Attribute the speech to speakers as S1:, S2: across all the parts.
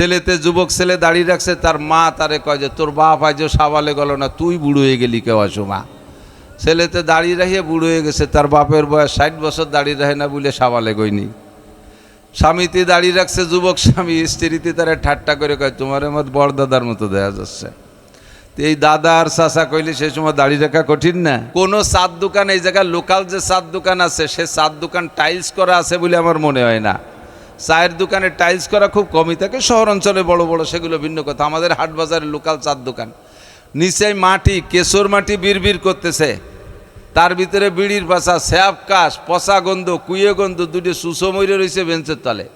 S1: ছেলেতে যুবক ছেলে দাড়ি রাখছে, তার মা তারে কয় যে তোর বাপ আজ সাবালে গেল না, তুই বুড়ো হয়ে গেলি কেউ আসো মা। ছেলেতে দাড়ি রাখিয়ে বুড়ো হয়ে গেছে, তার বাপের বয়স 60 বছর, দাড়ি রাখে না বলে সাবালে গইনি। স্বামীতে দাড়ি রাখছে যুবক স্বামী, স্ত্রীতে তারা ঠাট্টা করে কয় তোমার আমার বড় দাদার মতো দেখা যাচ্ছে। এই দাদা আর চাচা কইলে সেই সময় দাড়ি রাখা কঠিন না। কোনো চার দোকান এই জায়গায় লোকাল যে চার দোকান আছে, সে চার দোকান টাইলস করা আছে বলে আমার মনে হয় না। চায়ের দোকানে টাইলস করা খুব কমই থাকে, শহর অঞ্চলে বড় বড়, সেগুলো ভিন্ন কথা। আমাদের হাট বাজারে লোকাল চার দোকান, নিচে মাটি, কেশর মাটি বিড়বির করতেছে, তার ভিতরে বিড়ির পাশা, স্যাপ কাশ, পচা গন্ধ, কুয়ে গন্ধ, দুটি সুসো ময়ূরে রয়েছে বেঞ্চের তলে,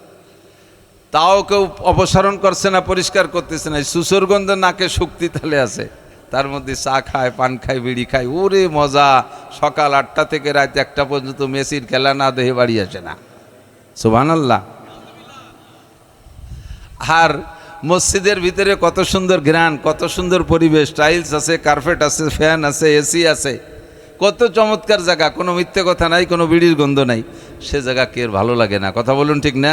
S1: তাও কেউ অপসারণ করছে না, পরিষ্কার করতেছে না। সুসোর গন্ধ নাকে শক্তি তালে আছে, তার মধ্যে চা খায়, পান খায়, বিড়ি খায়, ওরে মজা। সকাল 8টা থেকে রাত 1টা পর্যন্ত মেসির খেলা না দেহে বাড়ি আসে না। সুবহানাল্লাহ। আর মসজিদের ভিতরে কত সুন্দর ঘ্রাণ, কত সুন্দর পরিবেশ, টাইলস আছে, কার্পেট আছে, ফ্যান আছে, এসি আছে, কত চমৎকার জায়গা। কোনো মিথ্যে কথা নাই, কোনো বিড়ির গন্ধ নাই। সে জায়গা কে ভালো লাগে না? কথা বলুন, ঠিক না?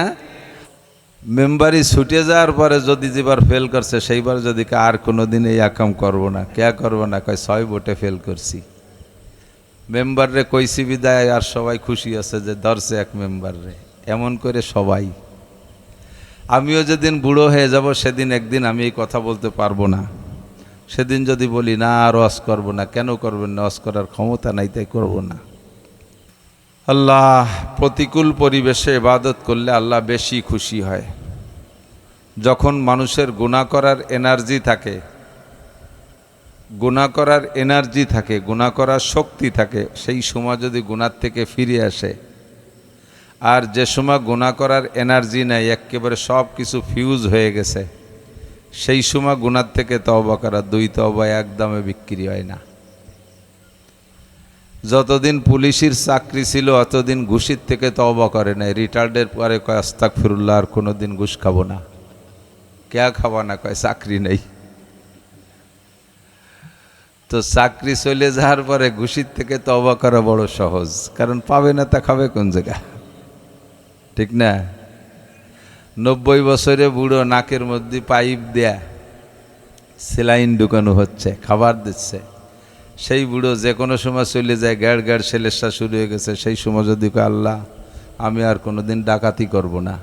S1: মেম্বারি ছুটে যাওয়ার পরে যদি যেবার ফেল করছে, সেইবার যদি আর কোনো দিন এই আকাম করবো না, কে করবো না? কয় 6 ভোটে ফেল করছি। মেম্বাররে কইছি বিদায়, আর সবাই খুশি আছে যে ধরছে এক মেম্বাররে। এমন করে সবাই। আমিও যেদিন বুড়ো হয়ে যাব, সেদিন একদিন আমি এই কথা বলতে পারবো না। সেদিন যদি বলি না আর ওয়াজ করবো না, কেন করবেন না? ওয়াজ করার ক্ষমতা নাই, তাই করবো না। আল্লাহ প্রতিকূল পরিবেশে ইবাদত করলে আল্লাহ বেশি খুশি হয়। যখন মানুষের গুনাহ করার এনার্জি থাকে, গুনাহ করার এনার্জি থাকে, গুনাহ করার শক্তি থাকে, সেই সময় যদি গুনাহ থেকে ফিরে আসে। আর যে সময় গুনাহ করার এনার্জি নাই, একেবারে সব কিছু ফিউজ হয়ে গেছে, সেই সময় গুনাহ থেকে তওবা করা, 2 তওবা একদমে বিক্রি হয় না। যতদিন পুলিশের চাকরি ছিল অতদিন ঘুষির থেকে তওবা করে নাই। রিটায়ার্ডের পরে কয় আস্তাগফিরুল্লাহ, আর কোনো দিন ঘুষ খাবো না। কে খাবো না? কয় চাকরি নেই। তো চাকরি চলে যাওয়ার পরে ঘুষির থেকে তওবা করা বড় সহজ, কারণ পাবে না, তা খাবে কোন জায়গা? ঠিক না? 90 বছরে বুড়ো, নাকের মধ্যে পাইপ দেয়া, সেলাইন ঢুকানো হচ্ছে, খাবার দিচ্ছে। সেই বুড়ো যে কোনো সময় চলে যায়, গ্যাড় গ্যাড় সেলেসা শুরু হয়ে গেছে, সেই সময় যদি কয় আল্লাহ আমি আর কোনো দিন ডাকাতি করব না,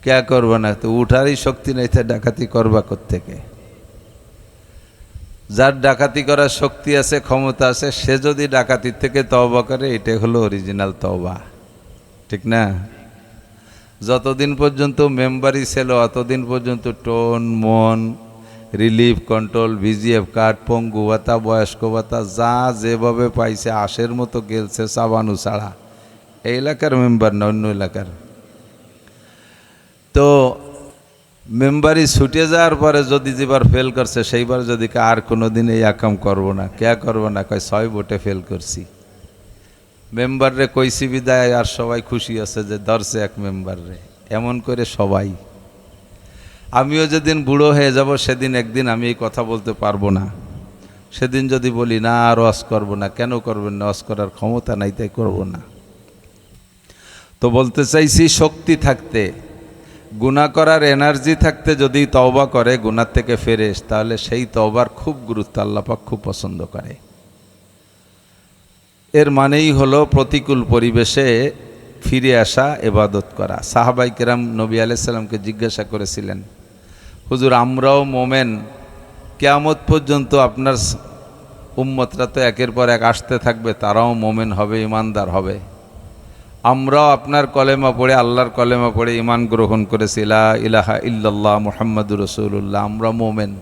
S1: কে করবো না? তো উঠারই শক্তি নেই, তা ডাকাতি করবা কোত্থেকে? যার ডাকাতি করার শক্তি আছে, ক্ষমতা আছে, সে যদি ডাকাতির থেকে তওবা করে, এটাই হলো অরিজিনাল তওবা। ঠিক না? যতদিন পর্যন্ত মেম্বারি ছিল অতদিন পর্যন্ত টোন, মন, রিলিফ, কন্ট্রোল, ভিজিএফ কার্ড, পঙ্গু ভাতা, বয়স্ক ভাতা, যা যেভাবে পাইছে আশের মতো গেলছে, চাবানু ছাড়া। এই এলাকার মেম্বার না, অন্য এলাকার। তো মেম্বারি ছুটে যাওয়ার পরে যদি যেবার ফেল করছে, সেইবার যদি আর কোনো দিন এই আকাম করবো না, কে করবো না? কয় 6 ভোটে ফেল করছি। মেম্বাররে কইছি বিদায়, আর সবাই খুশি আছে যে ধরছে এক মেম্বাররে। এমন করে সবাই। আমিও যেদিন বুড়ো হয়ে যাব, সেদিন একদিন আমি এই কথা বলতে পারবো না। সেদিন যদি বলি না আর ওয়াজ করবো না, কেন করবেন না? ওয়াজ করার ক্ষমতা নাই, তাই করবো না। তো বলতে চাইছি, শক্তি থাকতে, গুনাহ করার এনার্জি থাকতে যদি তওবা করে, গুনাহ থেকে ফেরে, তাহলে সেই তওবার খুব গুরুত্ব, আল্লাহ পাক খুব পছন্দ করে। এর মানেই হলো প্রতিকূল পরিবেশে ফিরে আসা, ইবাদত করা। সাহাবায়ে কেরাম নবী আলাইহিস সালামকে জিজ্ঞাসা করেছিলেন, হুজুর আমরাও মোমেন, কিয়ামত পর্যন্ত আপনার উম্মতরা তো একের পর এক আসতে থাকবে, তারাও মোমেন হবে, ইমানদার হবে। আমরাও আপনার কলেমা পড়ে, আল্লাহর কলেমা পড়ে ইমান গ্রহণ করেছি, লা ইলাহা ইল্লাল্লাহ মুহাম্মাদুর রাসূলুল্লাহ, আমরা মোমেন।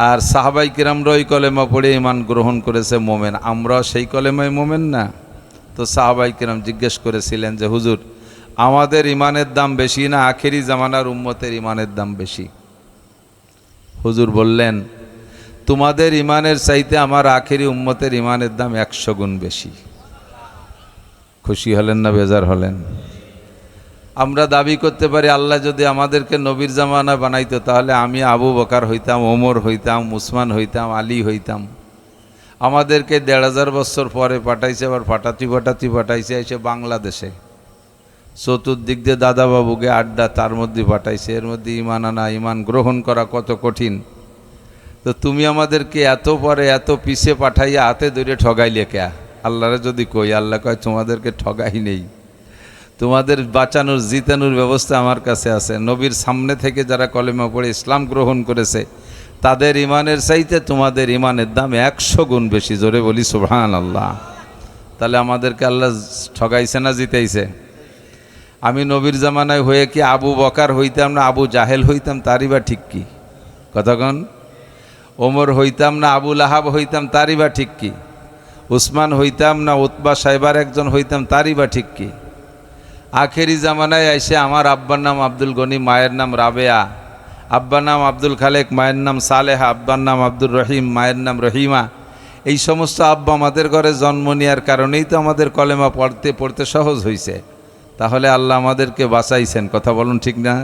S1: আর সাহাবায়ে কেরামরা ওই কলেমা পড়ে ইমান গ্রহণ করেছে, মোমেন। আমরাও সেই কলেমায় মোমেন না? তো সাহাবায়ে কেরাম জিজ্ঞেস করেছিলেন যে হুজুর, আমাদের ইমানের দাম বেশি না আখেরি জামানার উম্মতের ইমানের দাম বেশি? হুজুর বললেন, তোমাদের ইমানের চাইতে আমার আখেরি উম্মতের ইমানের দাম 100 গুণ বেশি। খুশি হলেন না বেজার হলেন? আমরা দাবি করতে পারি আল্লাহ যদি আমাদেরকে নবীর জামানা বানাইতো, তাহলে আমি আবু বকর হইতাম, ওমর হইতাম, উসমান হইতাম, আলী হইতাম। আমাদেরকে 1500 বছর পরে পাঠাইছে, আবার পাঠাতে পাঠাইছে এসে বাংলাদেশে। চতুর্দিক দিয়ে দাদাবাবুকে আড্ডা তার মধ্যে পাঠাইছে, এর মধ্যে ইমান আনা, ইমান গ্রহণ করা কত কঠিন। তো তুমি আমাদেরকে এত পরে এত পিছে পাঠাইয়া হাতে ধরে ঠগাইলে কে? আল্লাহরে যদি কই, আল্লাহ কয় তোমাদেরকে ঠগাই নেই, তোমাদের বাঁচানোর জিতানোর ব্যবস্থা আমার কাছে আছে। নবীর সামনে থেকে যারা কলেমা পড়ে ইসলাম গ্রহণ করেছে তাদের ইমানের চাইতে তোমাদের ইমানের দাম 100 গুণ বেশি। জোরে বলি সুবহানাল্লাহ। তাহলে আমাদেরকে আল্লাহ ঠগাইছে না জিতাইছে? আমি নবীর জামানায় হয়ে কি আবু বকার হইতাম না আবু জাহেল হইতাম, তারই বা ঠিক কি? কতক্ষণ? ওমর হইতাম না আবু লাহাব হইতাম, তারই বা ঠিক কি? উসমান হইতাম না উতবা সাহেবার একজন হইতাম, তারই বা ঠিক কি? আখেরি জামানায় এসে আমার আব্বার নাম আব্দুল গনি, মায়ের নাম রাবেয়া, আব্বার নাম আব্দুল খালেক, মায়ের নাম সালেহা, আব্বার নাম আব্দুর রহিম, মায়ের নাম রহিমা। এই সমস্ত আব্বা আমাদের ঘরে জন্ম নেওয়ার কারণেই তো আমাদের কলেমা পড়তে পড়তে সহজ হয়েছে। তাহলে আল্লাহ আমাদেরকে বাঁচাইছেন, কথা বলুন ঠিক না?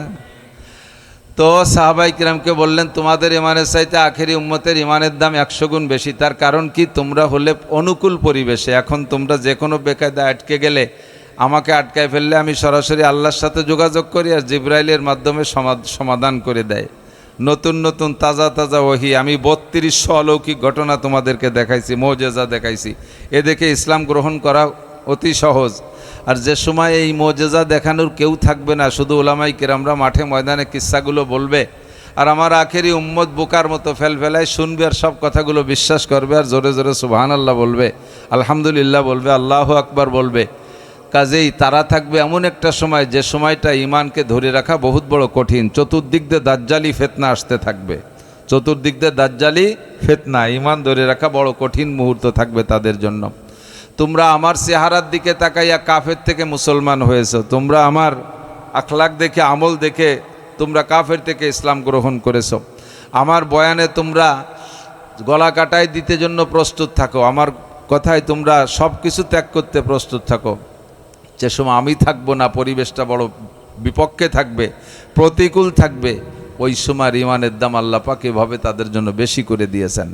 S1: তো সাহাবাই কিরামকে বললেন তোমাদের ইমানের চাইতে আখেরি উম্মতের ইমানের দাম 100 গুণ বেশি। তার কারণ কি? তোমরা হলে অনুকূল পরিবেশে। এখন তোমরা যে কোনো বেকায়দা আটকে গেলে, আমাকে আটকায় ফেললে আমি সরাসরি আল্লাহর সাথে যোগাযোগ করি, আর জিব্রাইলের মাধ্যমে সমাধান করে দেয়। নতুন নতুন তাজা তাজা ওহী। আমি 3200 অলৌকিক ঘটনা তোমাদেরকে দেখাইছি, মোজেজা দেখাইছি। এ দেখে ইসলাম গ্রহণ করা অতি সহজ। আর যে সময় এই মোজেজা দেখানোর কেউ থাকবে না, শুধু ওলামাই কেরামরা মাঠে ময়দানে কিস্সাগুলো বলবে, আর আমার আখেরি উম্মত বোকার মতো ফেলায় শুনবে, আর সব কথাগুলো বিশ্বাস করবে, আর জোরে জোরে সুবহানাল্লাহ বলবে, আলহামদুলিল্লাহ বলবে, আল্লাহু আকবার বলবে। কাজেই তারা থাকবে এমন একটা সময়, যে সময়টা ইমানকে ধরে রাখা বহুত বড় কঠিন। চতুর্দিক দিয়ে দাজ্জালি ফিতনা আসতে থাকবে, চতুর্দিক দিয়ে দাজ্জালি ফিতনা, ইমান ধরে রাখা বড় কঠিন মুহূর্ত থাকবে তাদের জন্য। তোমরা আমার চেহারার দিকে তাকাইয়া কাফের থেকে মুসলমান হয়েছো, তোমরা আমার আখলাক দেখে, আমল দেখে তোমরা কাফের থেকে ইসলাম গ্রহণ করেছো। আমার বয়ানে তোমরা গলা কাটাই দিতে জন্য প্রস্তুত থাকো, আমার কথায় তোমরা সব কিছু ত্যাগ করতে প্রস্তুত থাকো। যে সময় আমি থাকবো না, পরিবেশটা বড় বিপক্ষে থাকবে, প্রতিকূল থাকবে, ওই সময় ইমানের দাম আল্লাহ পাক এভাবে তাদের জন্য বেশি করে দিয়েছেন।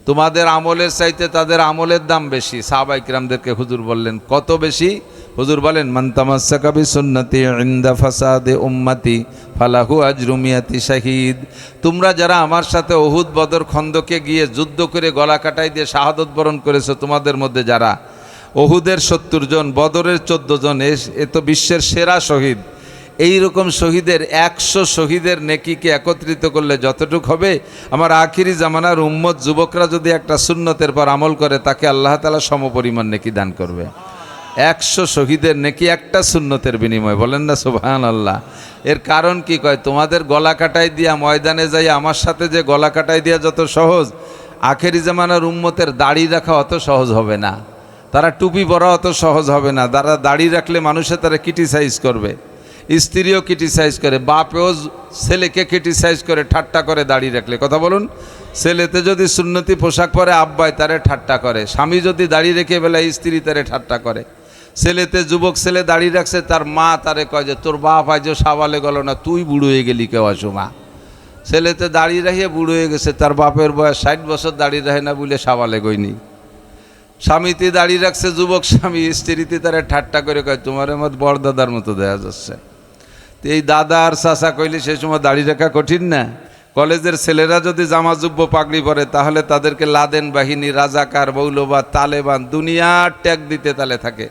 S1: তোমাদের আমলের চাইতে তাদের আমলের দাম বেশি। সাহাবায়ে কিরামদেরকে হুজুর বললেন, কত বেশি? হুজুর বলেন, মান তামাসসাকা বিসুন্নতি ইনদা ফাসাদে উম্মতি ফালাহু আজরু মিয়াতি শাহীদ। তোমরা যারা আমার সাথে উহুদ, বদর, খন্দকে গিয়ে যুদ্ধ করে গলা কাটাই দিয়ে শাহাদত বরণ করেছো, তোমাদের মধ্যে যারা উহুদের 70 জন, বদরের 14 জন, এ তো বিশ্বের সেরা শহীদ। এই রকম শহীদের 100 শহীদের নেকিকে একত্রিত করলে যতটুক হবে, আমার আখিরি জামানার উম্মত যুবকরা যদি একটা সুন্নতের পর আমল করে, তাকে আল্লাহ তাআলা সমপরিমাণ নেকি দান করবে। 100 শহীদের নেকি একটা সুন্নতের বিনিময়ে, বলেন না সুবহানাল্লাহ। এর কারণ কি? কয় তোমাদের গলা কাটাই দিয়া ময়দানে যাই আমার সাথে যে গলা কাটাই দিয়া যত সহজ, আখেরি জামানার উম্মতের দাড়ি রাখা অত সহজ হবে না, তারা টুপি পরা অত সহজ হবে না। তারা দাড়ি রাখলে মানুষে তারা ক্রিটিসাইজ করবে, স্ত্রীও ক্রিটিসাইজ করে, বাপেও ছেলেকে ক্রিটিসাইজ করে, ঠাট্টা করে দাড়ি রাখলে। কথা বলুন, ছেলেতে যদি সুন্নতি পোশাক পরে আব্বাই তারে ঠাট্টা করে, স্বামী যদি দাড়ি রেখে বেলায় স্ত্রী তারে ঠাট্টা করে। ছেলেতে যুবক ছেলে দাড়ি রাখছে, তার মা তারে কয় যে তোর বাপ আজ সাবালে গেল না, তুই বুড়ো হয়ে গেলি কেউ মা। ছেলেতে দাড়ি রাখিয়ে বুড়ো হয়ে গেছে, তার বাপের বয়স 60 বছর দাড়ি রাখে না বলে সাবালে গইনি। স্বামীতে দাড়ি রাখছে যুবক স্বামী, স্ত্রীতে তারা ঠাট্টা করে কয় তোমার আমার বড় দাদার মতো দেখা যাচ্ছে। তো এই দাদা আর চাচা কইলে সে সময় দাড়ি রাখা কঠিন না? কলেজের ছেলেরা যদি জামা জুব্ব পাগড়ি পরে, তাহলে তাদেরকে লাদেন বাহিনী, রাজাকার, মৌলবাদ, তালেবান, দুনিয়ার ট্যাগ দিতে তালে থাকে।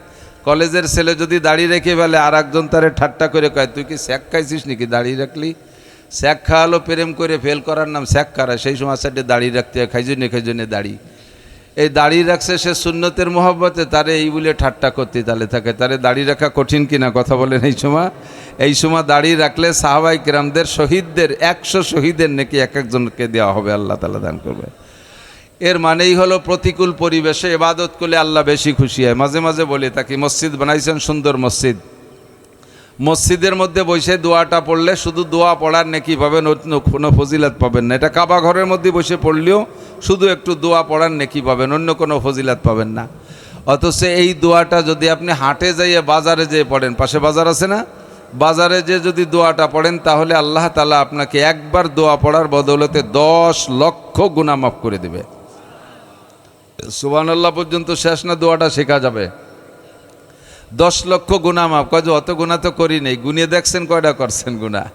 S1: কলেজের ছেলে যদি দাড়ি রেখে ফেলে, আর একজন তারে ঠাট্টা করে কয় তুই কি স্যাক খাইছিস নাকি দাড়ি রাখলি? স্যাক খাওয়ালো প্রেম করে, ফেল করার নাম স্যাক খারা। সেই সময় সাইডে দাড়ি রাখতে হয়, খাইজনে দাড়ি। এই দাড়ি রাখছে সে সুন্নতের মহব্বতে, তারে এই বলে ঠাট্টা করতে তালে থাকে। তারে দাড়ি রাখা কঠিন কিনা কথা বলেন? এই সময় দাড়ি রাখলে সাহাবাই কিরামদের শহীদদের 100 শহীদের নাকি এক একজনকে দেওয়া হবে, আল্লাহ তাআলা দান করবে। এর মানেই হলো প্রতিকূল পরিবেশে ইবাদত করলে আল্লাহ বেশি খুশি হয়। মাঝে মাঝে বলি তাকে, মসজিদ বানাইছেন, সুন্দর মসজিদ, মসজিদের মধ্যে বসে দোয়াটা পড়লে শুধু দোয়া পড়ার নেকি পাবেন, কোনো ফজিলাত পাবেন না। এটা কাবা ঘরের মধ্যে বসে পড়লেও শুধু একটু দোয়া পড়ার নেকি পাবেন, অন্য কোনো ফজিলাত পাবেন না। অথচ এই দোয়াটা যদি আপনি হাটে যাইয়ে, বাজারে যেয়ে পড়েন, পাশে বাজার আছে না, বাজারে যে যদি দোয়াটা পড়েন, তাহলে আল্লাহ তাআলা আপনাকে একবার দোয়া পড়ার বদৌলতে 10 লক্ষ গুনাহ মাফ করে দেবে। সুবহানাল্লাহ পর্যন্ত শেষ না, দোয়াটা শেখা যাবে। 10 লক্ষ গুনাহ মাফ। কয় যে অত গুনাহ তো করি নেই। গুনিয়ে দেখছেন কয়টা করছেন গুনাহ?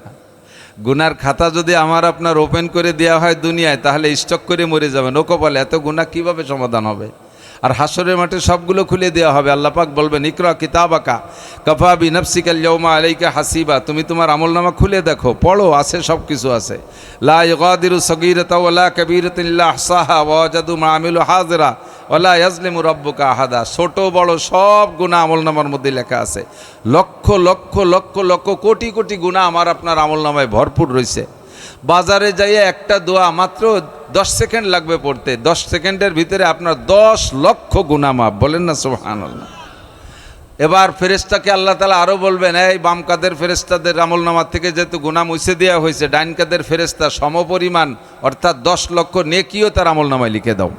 S1: গুনার খাতা যদি আমার আপনার ওপেন করে দেওয়া হয় দুনিয়ায়, তাহলে স্টক করে মরে যাবেন। ও কপালে, এত গুনাহ কিভাবে সমাধান হবে? আর হাসরের মাঠে সবগুলো খুলে দেওয়া হবে। আল্লাহ পাক বলবেন, ইকরা কিতাবাকা কাফা বিনাফসিকাল ইয়াউমা আলাইকা হাসিবা। তুমি তোমার আমলনামা খুলে দেখো, পড়ো, আছে, সব কিছু আছে। লা ইগাদিরু সগীরাতা ওয়ালা কাবীরাতান ইল্লা আহসাহা ওয়া ওয়াজাদু মা আমিলু হাযিরা ওয়ালা ইয়াজলিমু রাব্বুকা আহাদা। ছোট বড় সব গুনাহ আমলনামার মধ্যে লেখা আছে। লক্ষ লক্ষ লক্ষ লক্ষ কোটি কোটি গুনাহ আমার আপনার আমলনামায় ভরপুর রয়েছে। বাজারে যাইয়ে একটা দোয়া মাত্র 10 সেকেন্ড লাগবে পড়তে। 10 সেকেন্ডের ভিতরে আপনার 10 লক্ষ গুনাহ মাফ। বলেন না সুবহানাল্লাহ। এবার ফেরেশতাকে আল্লাহ তাআলা আরও বলবেন, এই বাম কাদের ফেরেশতাদের আমলনামা থেকে যেহেতু গুনাহ মুছে দেওয়া হয়েছে, ডাইন কাদের ফেরেশতা সমপরিমাণ অর্থাৎ 10 লক্ষ নেকিও তার আমলনামায় লিখে দাও।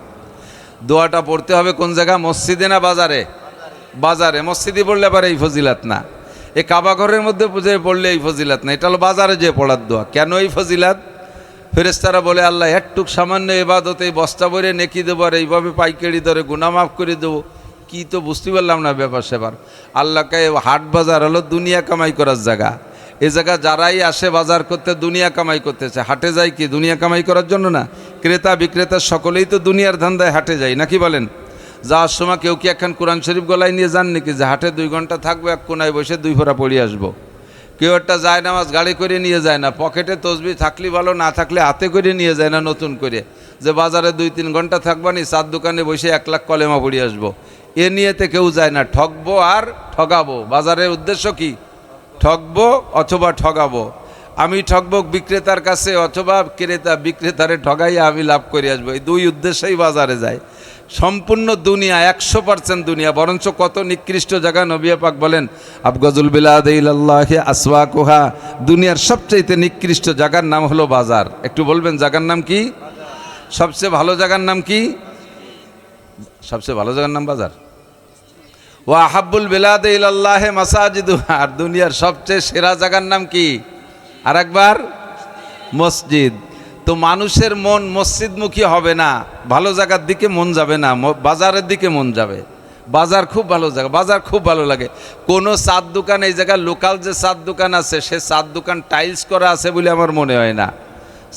S1: দোয়াটা পড়তে হবে কোন জায়গা? মসজিদে না বাজারে? বাজারে। মসজিদে পড়লে আবার এই ফজিলাত না, এই কাবা ঘরের মধ্যে পুজো পড়লে এই ফজিলাত না, এটা হলো বাজারে যে পড়ার দোয়া। কেন এই ফজিলাত? ফেরেশতারা বলে, আল্লাহ একটুক সামান্য ইবাদতে বস্তা ভরে নেকি দেবো, আর এইভাবে পাইকারি দরে গুনাহ মাফ করে দেবো, কি তো বুঝতে পারলাম না ব্যাপার সেবার। আল্লাহকে হাট বাজার হলো দুনিয়া কামাই করার জায়গা। এ জায়গা যারাই আসে বাজার করতে দুনিয়া কামাই করতেছে। হাটে যায় কি দুনিয়া কামাই করার জন্য না? ক্রেতা বিক্রেতা সকলেই তো দুনিয়ার ধান্দায় হাটে যায়, নাকি বলেন? যাওয়ার সময় কেউ কি একখান কোরআন শরীফ গলায় নিয়ে যান নাকি যে হাটে 2 ঘন্টা থাকবো, এক কোনায় বসে 2 ফোঁটা পড়ে আসবো? কেউ একটা যায় নামাজ গাড়ি করে নিয়ে যায় না, পকেটে তসবিহ থাকলে ভালো, না থাকলে হাতে করে নিয়ে যায় না নতুন করে, যে বাজারে 2-3 ঘন্টা থাকবা নি, 4 দোকানে বসে 1 লাখ কলেমা পড়ে আসবো। এ নিয়েতে কেউ যায় না, ঠকবো আর ঠগাবো। বাজারের উদ্দেশ্য কি? ঠকবো অথবা ঠগাবো। আমি ঠকবো বিক্রেতার কাছে, অথবা ক্রেতা বিক্রেতারে ঠগাইয়া আমি লাভ করে আসবো। এই 2 উদ্দেশ্যেই বাজারে যায়। সম্পূর্ণ দুনিয়া 100% দুনিয়া। বরঞ্চ কত নিকৃষ্ট জায়গা নবী পাক বলেন, আবগাজুল বিলাদ ইলাল্লাহি আসওয়াকুহা। দুনিয়ার সবচেয়ে নিকৃষ্ট জায়গার নাম হলো বাজার। একটু বলবেন জায়গার নাম কি? সবচেয়ে ভালো জায়গার নাম কি? সবচেয়ে ভালো জায়গার নাম বাজার। ওয়া আহাব্বুল বিলাদ ইলাল্লাহি মাসাজিদুহা। আর দুনিয়ার সবচেয়ে সেরা জায়গার নাম কি? আরেকবার, মসজিদ। তো মানুষের মন মসজিদমুখী হবে না, ভালো জায়গার দিকে মন যাবে না, বাজারের দিকে মন যাবে। বাজার খুব ভালো জায়গা, বাজার খুব ভালো লাগে। কোনো চার দোকান, এই জায়গায় লোকাল যে চার দোকান আছে, সে চার দোকান টাইলস করা আছে বলে আমার মনে হয় না।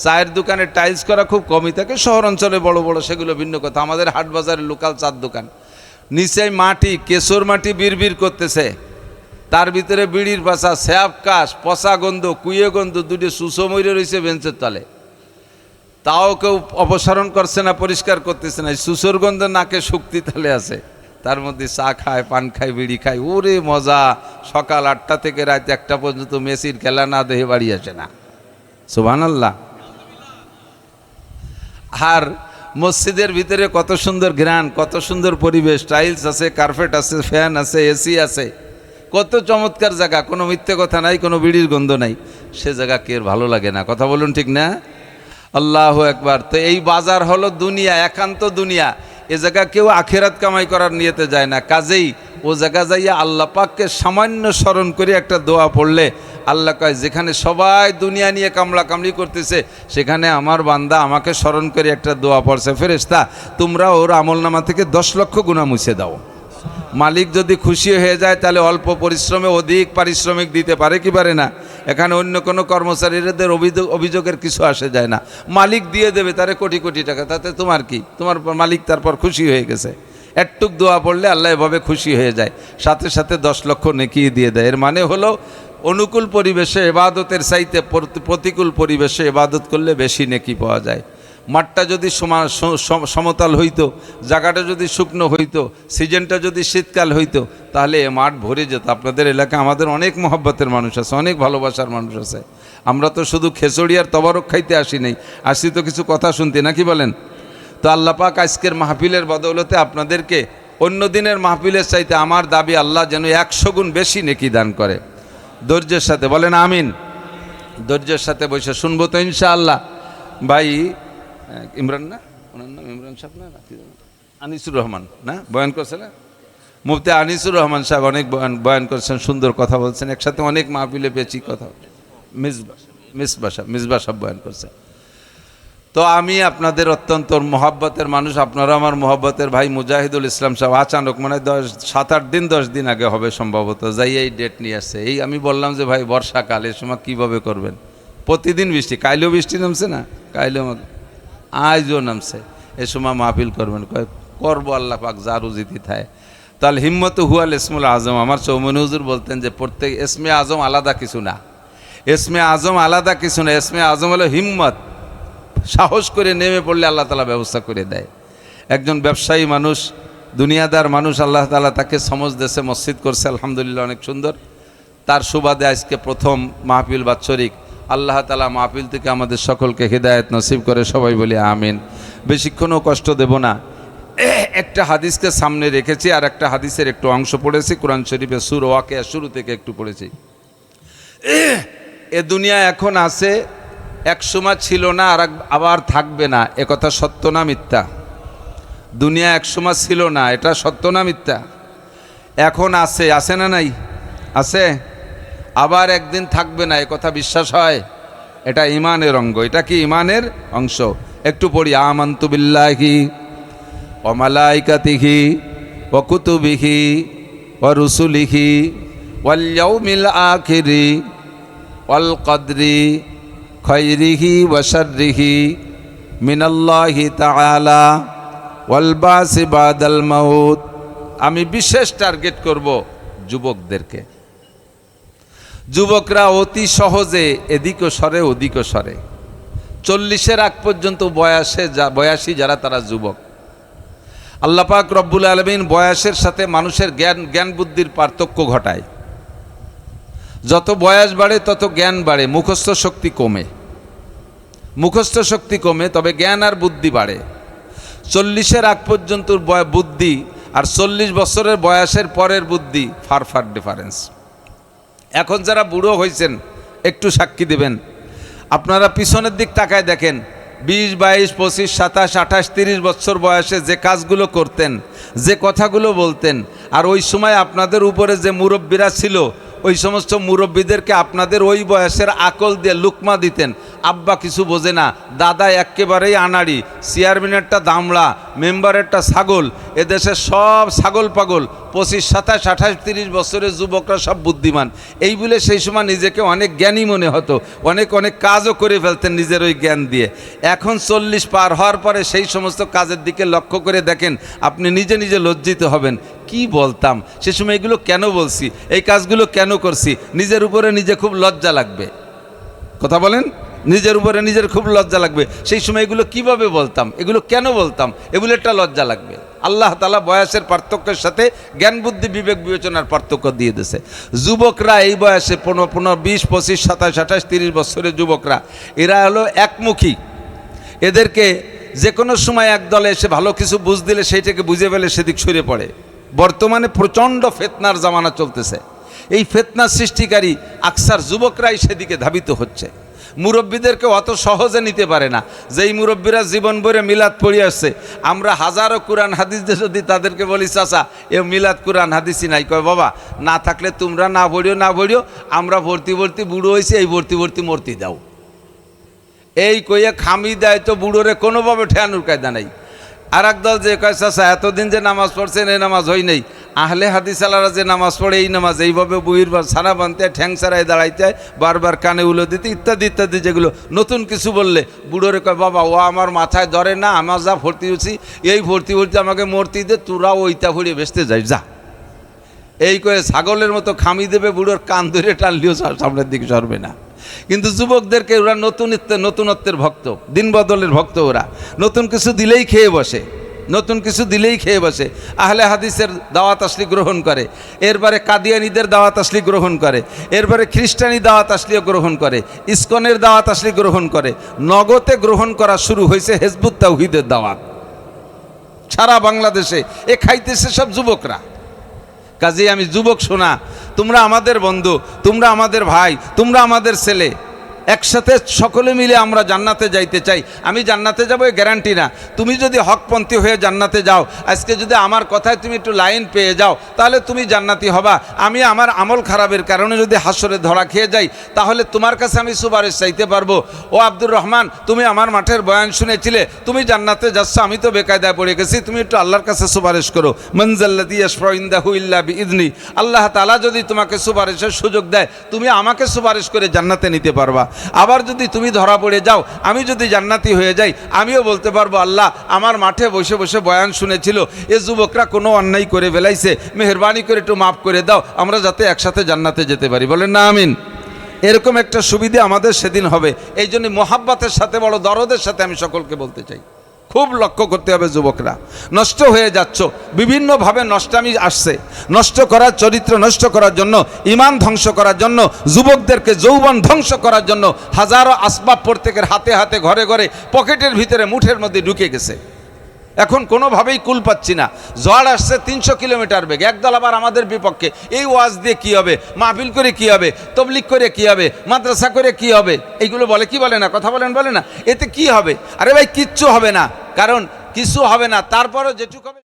S1: চায়ের দোকানে টাইলস করা খুব কমই থাকে, শহর অঞ্চলে বড় বড়, সেগুলো ভিন্ন কথা। আমাদের হাট বাজারে লোকাল চার দোকান, নিচে মাটি, কেশর মাটি বিড়বিড় করতেছে, তার ভিতরে বিড়ির পাশা, স্যাপ কাশ, পচা গন্ধ, কুয়ে গন্ধ, 2টি সুসো মরে রয়েছে বেঞ্চের তলে, তাও কেউ অপসারণ করছে না, পরিষ্কার করতেছে না। সুসোর গন্ধ নাকে শুক্তি তালে আছে, তার মধ্যে চা খায়, পান খায়, বিড়ি খায়, ওরে মজা। সকাল 8টা থেকে রাত 1টা পর্যন্ত মেসির খেলা না দেখে বাড়ি আসে না। সুবহানাল্লাহ। আর মসজিদের ভিতরে কত সুন্দর ঘ্রাণ, কত সুন্দর পরিবেশ, টাইলস আছে, কার্পেট আছে, ফ্যান আছে, এসি আছে, কত চমৎকার জায়গা। কোনো মিথ্যে কথা নাই, কোনো বিড়ির গন্ধ নাই। সে জায়গা কে ভালো লাগে না? কথা বলুন, ঠিক না? আল্লাহু আকবার। তো এই বাজার হলো দুনিয়া, একান্ত দুনিয়া। এ জায়গা কেউ আখেরাত কামাই করার নিয়তে যায় না। কাজেই ও জায়গা যাইয়া আল্লাহ পাককে সামান্য স্মরণ করে একটা দোয়া পড়লে আল্লাহ কয়, যেখানে সবাই দুনিয়া নিয়ে কামলা কামড়ি করতেছে, সেখানে আমার বান্দা আমাকে স্মরণ করে একটা দোয়া পড়ছে, ফেরেশতা তোমরা ওর আমলনামা থেকে 10 লক্ষ গুনাহ মুছে দাও। মালিক যদি খুশি হয়ে যায়, তাহলে অল্প পরিশ্রমে অধিক পারিশ্রমিক দিতে পারে কি পারে না? এখানে অন্য কোনো কর্মচারীদের অভিযোগের কিছু আসে যায় না। মালিক দিয়ে দেবে তারে কোটি কোটি টাকা, তাতে তোমার কি? তোমার মালিক তারপর খুশি হয়ে গেছে। একটুক দোয়া পড়লে আল্লাহ এভাবে খুশি হয়ে যায়, সাথে সাথে 10 লক্ষ নেকি দিয়ে দেয়। এর মানে হলো অনুকূল পরিবেশে ইবাদতের চাইতে প্রতিকূল পরিবেশে ইবাদত করলে বেশি নেকি পাওয়া যায়। মাঠটা যদি সমতল হইতো, জায়গাটা যদি শুকনো হইতো, সিজনটা যদি শীতকাল হইতো, তাহলে এ মাঠ ভরে যেত। আপনাদের এলাকায় আমাদের অনেক মহব্বতের মানুষ আছে, অনেক ভালোবাসার মানুষ আছে। আমরা তো শুধু খেচড়ি আর তবারক খাইতে আসি নাই, আসি তো কিছু কথা শুনতে, নাকি বলেন? তো আল্লাহ পাক আজকের মাহফিলের বদৌলতে আপনাদেরকে অন্য দিনের মাহফিলের চাইতে আমার দাবি, আল্লাহ যেন 100 গুণ বেশি নেকি দান করে। ধৈর্যের সাথে বলেন আমিন। ধৈর্যের সাথে বসে শুনবো তো ইনশাআল্লাহ। ভাই ইমরান, না ওনার নাম ইমরান সাহেব না, আনিসুর রহমান না, বয়ান করছে না? মুফতি আনিসুর রহমান সাহেব অনেক বয়ান করছেন, সুন্দর কথা বলছেন। একসাথে অনেক মাহফিলে পেয়েছি কথা। মিসবা সাহেব বয়ান করছেন। তো আমি আপনাদের অত্যন্ত মহব্বতের মানুষ, আপনারা আমার মহব্বতের ভাই মুজাহিদুল ইসলাম সাহেব আচানক মানে 7-8 দিন 10 দিন আগে হবে সম্ভবত যাই এই ডেট নিয়ে আসছে। এই আমি বললাম যে ভাই বর্ষাকাল, এ সময় কীভাবে করবেন, প্রতিদিন বৃষ্টি, কাইলেও বৃষ্টি নামছে না, কাইলেও আজও নামছে, এ সময় মাহফিল করবেন, করবো আল্লাহ পাক যার উজিতি থায়। তাহলে হিম্মত হুয়াল ইসমুল আজম, আমার চৌমনি হুজুর বলতেন যে প্রত্যেক ইসমে আজম আলাদা কিছু না, ইসমে আজম আলাদা কিছু না, ইসমে আজম হলো হিম্মত, সাহস করে নেমে পড়লে আল্লাহ তাআলা ব্যবস্থা করে দেয়। একজন ব্যবসায়ী মানুষ, দুনিয়াদার মানুষ, আল্লাহ তাআলা তাকে সমজ দেশে মসজিদ করছে, আলহামদুলিল্লাহ অনেক সুন্দর। তার সুবাদে আজকে প্রথম মাহফিল বাৎসরিক, আল্লাহ তাআলা মাহফিল থেকে আমাদের সকলকে হিদায়াত নসিব করে, সবাই বলি আমিন। বেশিক্ষণও কষ্ট দেব না, একটা হাদিসকে সামনে রেখেছি আর একটা হাদিসের একটু অংশ পড়েছি, কোরআন শরীফে সূরা ওয়াকিয়া শুরু থেকে একটু পড়েছি। এ দুনিয়া এখন আছে, এক সময় ছিল না আর আবার থাকবে না, এ কথা সত্য না মিথ্যা? দুনিয়া এক সময় ছিল না, এটা সত্য না মিথ্যা? এখন আছে, আছে না নাই? আছে, আবার একদিন থাকবে না, এ কথা বিশ্বাস হয়? এটা ঈমানের অঙ্গ, এটা কি ঈমানের অংশ? একটু পড়ি, আমানতু বিল্লাহি ওয়া মালাইকাতিহি ওয়া কুতুবিহি ওয়া রুসুলিহি ওয়াল ইয়াউমিল আখিরি ওয়াল কদরি খৈরিহি ওয়া শাররিহি মিনাল্লাহি তাআলা ওয়াল বাসি বাদাল মাউত। আমি বিশেষ টার্গেট করব যুবকদেরকে। যুবকরা অতি সহজে এদিকে সরে ওদিকে সরে, 40-এর আগ পর্যন্ত বয়সী যারা তারা যুবক। আল্লাহ পাক রব্বুল আলামিন বয়সের সাথে মানুষের জ্ঞান বুদ্ধির পার্থক্য ঘটায়। যত বয়স বাড়ে তত জ্ঞান বাড়ে, মুখস্থ শক্তি কমে, মুখস্থ শক্তি কমে, তবে জ্ঞান আর বুদ্ধি বাড়ে। 40-এর আগ পর্যন্ত বুদ্ধি আর 40 বছরের বয়সের পরের বুদ্ধি ফার ডিফারেন্স। এখন যারা বুড়ো হয়েছেন একটু সাক্ষী দেবেন, আপনারা পিছনের দিক তাকায় দেখেন, 20, 22, 25, 27, 28, 30 বছর বয়সে যে কাজগুলো করতেন, যে কথাগুলো বলতেন, আর ওই সময় আপনাদের উপরে যে মুরব্বীরা ছিল, ওই সমস্ত মুরব্বীদেরকে আপনাদের ওই বয়সের আকল দিয়ে লুকমা দিতেন। আব্বা কিছু বোঝে না, দাদা একেবারেই আনাড়ি, চেয়ারম্যানেরটা দামড়া, মেম্বারেরটা ছাগল, এদেশের সব ছাগল পাগল, 25, 27, 28, 30 বছরের যুবকরা সব বুদ্ধিমান, এই বলে সেই সময় নিজেকে অনেক জ্ঞানী মনে হতো, অনেক কাজও করে ফেলতেন নিজের ওই জ্ঞান দিয়ে। এখন 40 পার হওয়ার পরে সেই সমস্ত কাজের দিকে লক্ষ্য করে দেখেন, আপনি নিজে নিজে লজ্জিত হবেন, কি বলতাম সে সময়, এগুলো কেন বলছি, এই কাজগুলো কেন করছি, নিজের উপরে নিজে খুব লজ্জা লাগবে। কথা বলেন, নিজের উপরে নিজের খুব লজ্জা লাগবে, সেই সময় এগুলো কিভাবে বলতাম, এগুলো কেন বলতাম, এগুলো একটা লজ্জা লাগবে। আল্লাহ তাআলা বয়সের পার্থক্যের সাথে জ্ঞান বুদ্ধি বিবেক বিবেচনার পার্থক্য দিয়ে দিয়েছে। যুবকরা এই বয়সে 15, 20, 25, 27, 28, 30 বছরের যুবকরা, এরা হলো একমুখী। এদেরকে যে কোনো সময় এক দলে এসে ভালো কিছু বুঝ দিলে সেইটাকে বুঝে ফেলে সেদিক সরে পড়ে। বর্তমানে প্রচণ্ড ফিতনার জামানা চলতেছে, এই ফিতনা সৃষ্টিকারী আকসার যুবকরাই সেদিকে ধাবিত হচ্ছে। মুরব্বীদেরকে অত সহজে নিতে পারে না, যেই মুরব্বীরা জীবন ভরে মিলাদ পড়ে আসছে, আমরা হাজারো কোরআন হাদিস যদি তাদেরকে বলি চাচা এ মিলাদ কোরআন হাদিসই নাই, কয় বাবা না থাকলে তোমরা না পড়িও, আমরা ভর্তি বুড়ো হয়েছি, এই ভর্তি মূর্তি দাও, এই কইয়ে খামি দেয় তো বুড়োরে কোনোভাবে ঠেয়ানোর কায়দা নাই। আর একদল যে কয় চাচা এতদিন যে নামাজ পড়ছেন এই নামাজ হয় নাই, আহলে হাদিস আলারা যে নামাজ পড়ে এই নামাজ, এইভাবে বুড়ির সারা বানতে ঠ্যাং সারাই দাঁড়াইতে বারবার কানে উলো দিতে ইত্যাদি ইত্যাদি, যেগুলো নতুন কিছু বললে বুড়োরে কয় বাবা ও আমার মাথায় ধরে না, আমার যা ভর্তি হচ্ছি এই ভর্তি আমাকে মূর্তি দে, তোরা ওইটা ভরিয়ে বেসতে যাই যা, এই কয়ে ছাগলের মতো খামি দেবে, বুড়োর কান ধরে টানলেও সামনের দিকে সরবে না। কিন্তু যুবকদেরকে ওরা নতুনত্বের ভক্ত, দিন বদলের ভক্ত, ওরা নতুন কিছু দিলেই খেয়ে বসে, নতুন কিছু দিলেই খেয়ে বসে। আহলে হাদিসের দাওয়াত আসলি গ্রহণ করে, এরপরে কাদিয়ানীদের দাওয়াত আসলি গ্রহণ করে, এরপরে খ্রিস্টানি দাওয়াত আসলিও গ্রহণ করে, ইসকনের দাওয়াত আসলি গ্রহণ করে। নগদে গ্রহণ করা শুরু হয়েছে হেজবুত তাওহীদের দাওয়াত সারা বাংলাদেশে, এ খাইতেছে সব যুবকরা। কাজেই আমি যুবক শোনা, তোমরা আমাদের বন্ধু, তোমরা আমাদের ভাই, তোমরা আমাদের ছেলে, একসাথে সকলে মিলে আমরা জান্নাতে যাইতে চাই। আমি জান্নাতে যাবো এ গ্যারান্টি না। তুমি যদি হকপন্থী হয়ে জান্নাতে যাও, আজকে যদি আমার কথায় তুমি একটু লাইন পেয়ে যাও, তাহলে তুমি জান্নাতি হবা। আমি আমার আমল খারাপের কারণে যদি হাসরে ধরা খেয়ে যাই, তাহলে তোমার কাছে আমি সুপারিশ চাইতে পারবো, ও আব্দুর রহমান তুমি আমার মাঠের বয়ান শুনেছিলে, তুমি জান্নাতে যাচ্ছ, আমি তো বেকায়দায় পড়ে গেছি, তুমি একটু আল্লাহর কাছে সুপারিশ করো। মনজাল্লাযী ইয়াশফাউ ইনদাহু ইল্লা বিইذনি। আল্লাহ তাআলা যদি তোমাকে সুপারিশের সুযোগ দেয়, তুমি আমাকে সুপারিশ করে জান্নাতে নিতে পারবা। আবার যদি তুমি ধরা পড়ে যাও, আমি যদি জান্নাতি হয়ে যাই, আমিও বলতে পারবো আল্লাহ আমার মাঠে বসে বসে বয়ান শুনেছিল, এ যুবকরা কোনো অন্যায় করে ফেলাইছে, মেহেরবানি করে একটু মাফ করে দাও, আমরা যাতে একসাথে জান্নাতে যেতে পারি। বলেন না আমিন। এরকম একটা সুবিধা আমাদের সেদিন হবে। এই জন্য মোহাব্বতের সাথে, বড় দরদের সাথে আমি সকলকে বলতে চাই, খুব লক্ষ্য করতে হবে। যুবকরা নষ্ট হয়ে যাচ্ছ, বিভিন্নভাবে নষ্টামি আসছে, নষ্ট করার চরিত্র নষ্ট করার জন্য, ঈমান ধ্বংস করার জন্য, যুবকদেরকে যৌবন ধ্বংস করার জন্য হাজারো আসবাব প্রত্যেকের হাতে হাতে, ঘরে ঘরে, পকেটের ভিতরে, মুঠের মধ্যে ঢুকে গেছে। এখন কোনোভাবেই কুল পাচ্ছি না। ঝড় আসছে 300 কিলোমিটার বেগে, একদল আবার আমাদের বিপক্ষে। এই ওয়াজ দিয়ে কি হবে, মাহফিল করে কি হবে, তবলিগ করে কি হবে, মাদ্রাসা করে কি হবে, এইগুলো বলে কি বলে না, কথা বলেন, বলে না, এতে কি হবে? আরে ভাই কিচ্ছু হবে না, কারণ কিছু হবে না, তারপরও যেটুকু হবে।